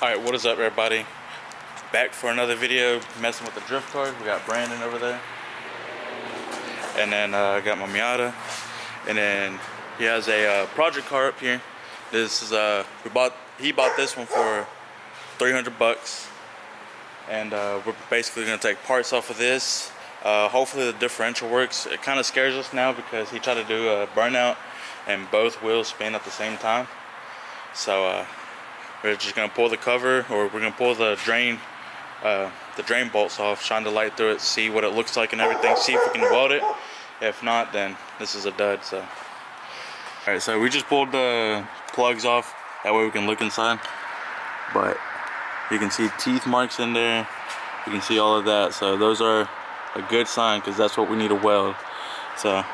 Alright, what is up everybody? Back for another video, messing with the drift cars. We got Brandon over there. And then I got my Miata. And then he has a project car up here. This is he bought this one for $300. And we're basically gonna take parts off of this. Hopefully the differential works. It kind of scares us now because he tried to do a burnout and both wheels spin at the same time. So we're just gonna pull the cover, or we're gonna pull the drain bolts off, shine the light through it, see what it looks like and everything, see if we can weld it. If not, then this is a dud. So alright, so we just pulled the plugs off, that way we can look inside. But you can see teeth marks in there, you can see all of that, so those are a good sign because that's what we need to weld. So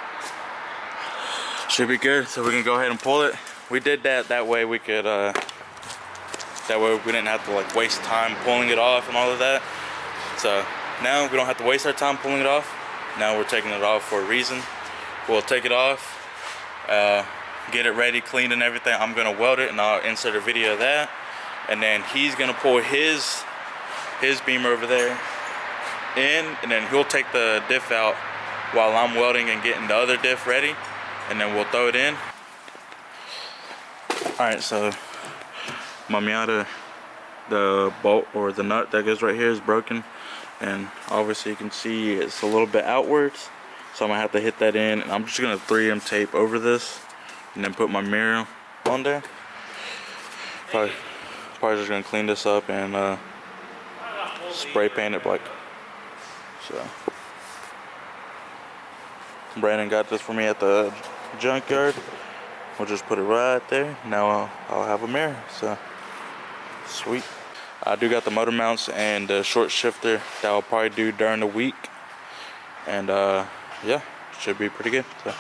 should be good. So we're gonna go ahead and pull it. We did that way we could that way we didn't have to like waste time pulling it off and all of that. So now we don't have to waste our time pulling it off. Now we're taking it off for a reason. We'll take it off, get it ready, cleaned and everything. I'm gonna weld it and I'll insert a video of that. And then he's gonna pull his beamer over there in, and then he'll take the diff out while I'm welding and getting the other diff ready, and then we'll throw it in. Alright, so my Miata, the bolt or the nut that goes right here is broken, and obviously you can see it's a little bit outwards, so I'm gonna have to hit that in, and I'm just gonna 3M tape over this and then put my mirror on there. Probably just gonna clean this up and spray paint it black. So Brandon got this for me at the junkyard. We'll just put it right there. Now I'll have a mirror. So sweet. I do got the motor mounts and the short shifter that I'll probably do during the week. And yeah, should be pretty good. So.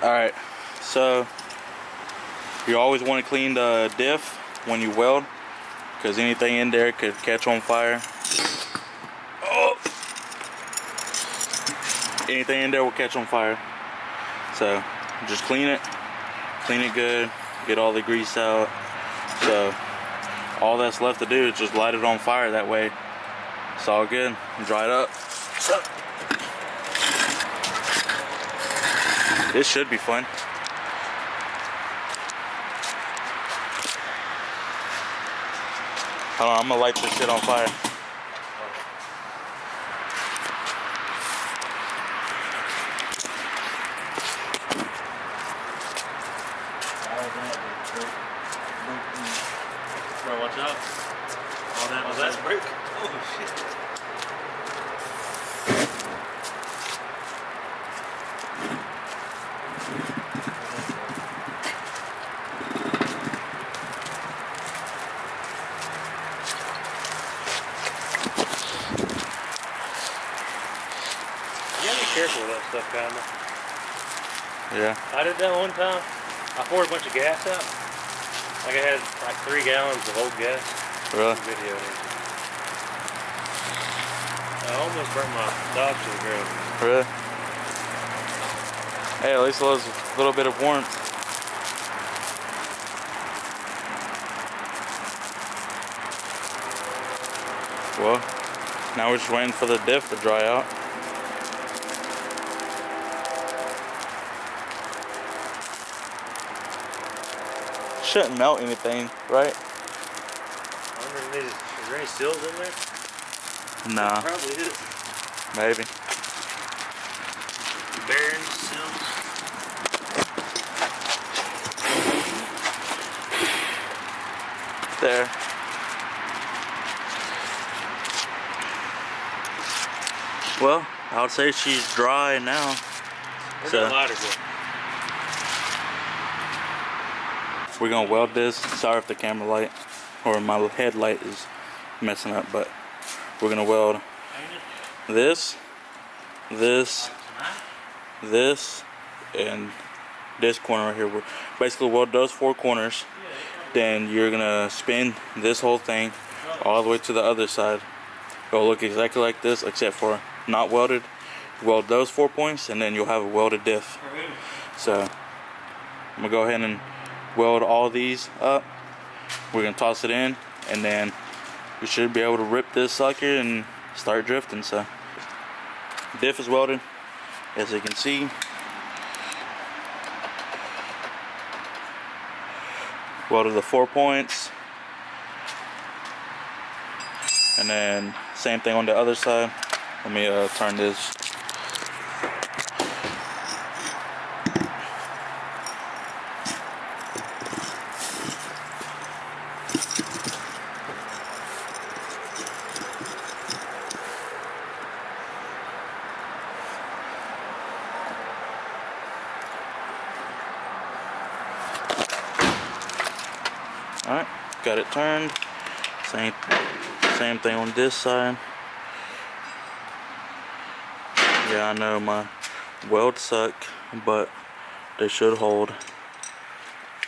Alright, so you always want to clean the diff when you weld, because anything in there could catch on fire. Oh! Anything in there will catch on fire. So just clean it good, get all the grease out. So all that's left to do is just light it on fire. That way it's all good, dry it up. So this should be fun. Hold on, I'm gonna light this shit on fire. Bro, watch out. Oh, that's break. Oh, shit. Careful with that stuff, kinda. Yeah. I did that one time. I poured a bunch of gas out. Like I had like 3 gallons of old gas. Really? Video. I almost burnt my Dodge to the ground. Really? Hey, at least it was a little bit of warmth. Well, now we're just waiting for the diff to dry out. Shouldn't melt anything, right? Is there any seals in there? Nah. Probably is. Maybe. Bearings, seals. There. Well, I would say she's dry now. Where's So that lighter go? we're gonna weld this. Sorry if the camera light or my headlight is messing up, but we're gonna weld this, and this corner right here. We're basically weld those 4 corners. Then you're gonna spin this whole thing all the way to the other side. It'll look exactly like this, except for not welded. Weld those 4 points, and then you'll have a welded diff. So I'm gonna go ahead and weld all these up. We're gonna toss it in, and then we should be able to rip this sucker and start drifting. So diff is welded, as you can see. Welded the 4 points, and then same thing on the other side. Let me turn this. Alright, got it turned. Same thing on this side. Yeah, I know my welds suck, but they should hold.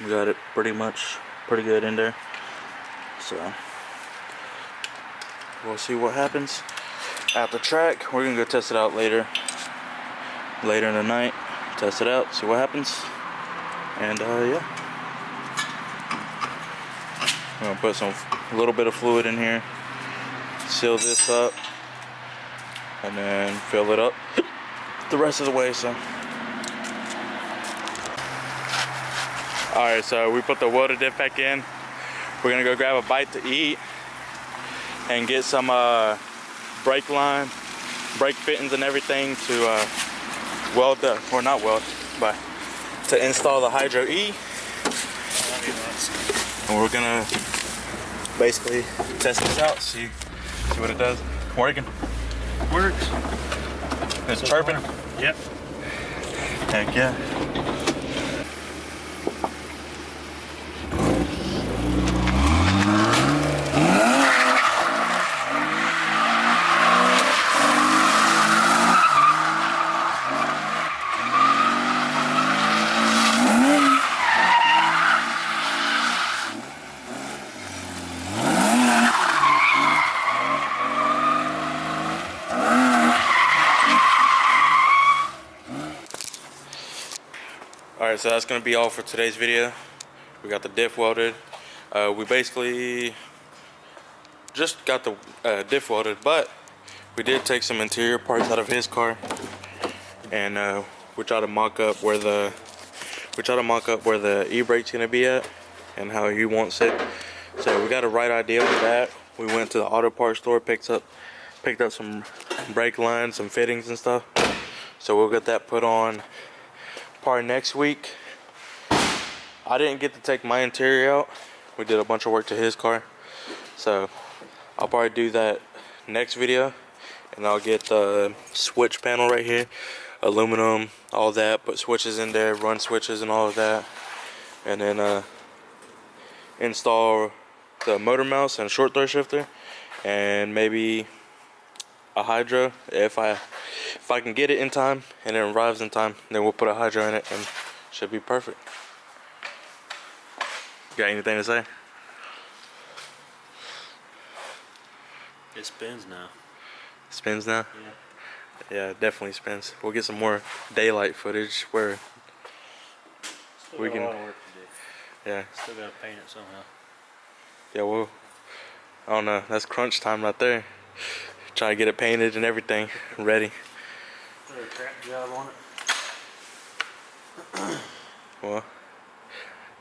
We got it pretty good in there. So we'll see what happens at the track. We're gonna go test it out later in the night. Test it out, see what happens, and yeah. I'm gonna put a little bit of fluid in here, seal this up, and then fill it up the rest of the way. So, all right, so we put the welded diff back in. We're gonna go grab a bite to eat and get some brake line, brake fittings, and everything to weld the, or not weld, but to install the Hydro E. And we're gonna basically test this out, see what it does. Working. Works. It's chirping. Yep. Heck yeah. Alright, so that's going to be all for today's video. We got the diff welded. We basically just got the diff welded, but we did take some interior parts out of his car, and we try to mock up where the e-brake's going to be at and how he wants it. So we got a right idea on that. We went to the auto parts store, picked up some brake lines, some fittings and stuff. So we'll get that put on probably next week. I didn't get to take my interior out. We did a bunch of work to his car, so I'll probably do that next video. And I'll get the switch panel right here, aluminum, all that, put switches in there, run switches and all of that, and then install the motor mouse and short throw shifter, and maybe a hydro if I can get it in time and it arrives in time. Then we'll put a hydro in it and should be perfect. Got anything to say? It spins now. Spins now? Yeah. Yeah, it definitely spins. We'll get some more daylight footage where Still we got can. a lot of work to do. Yeah. Still gotta paint it somehow. Yeah, well, I don't know. That's crunch time right there. Try to get it painted and everything ready. Put a trap job on it. Well,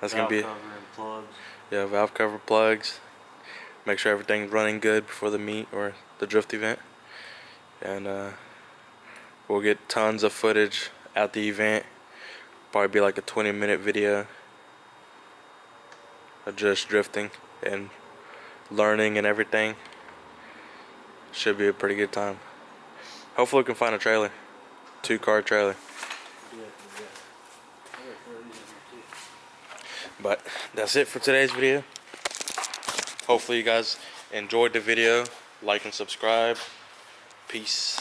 that's gonna be it. Valve cover and plugs. Yeah, valve cover, plugs. Make sure everything's running good before the meet or the drift event. And we'll get tons of footage at the event. Probably be like a 20-minute video of just drifting and learning and everything. Should be a pretty good time. Hopefully we can find a trailer. 2-car trailer. But that's it for today's video. Hopefully you guys enjoyed the video. Like and subscribe. Peace.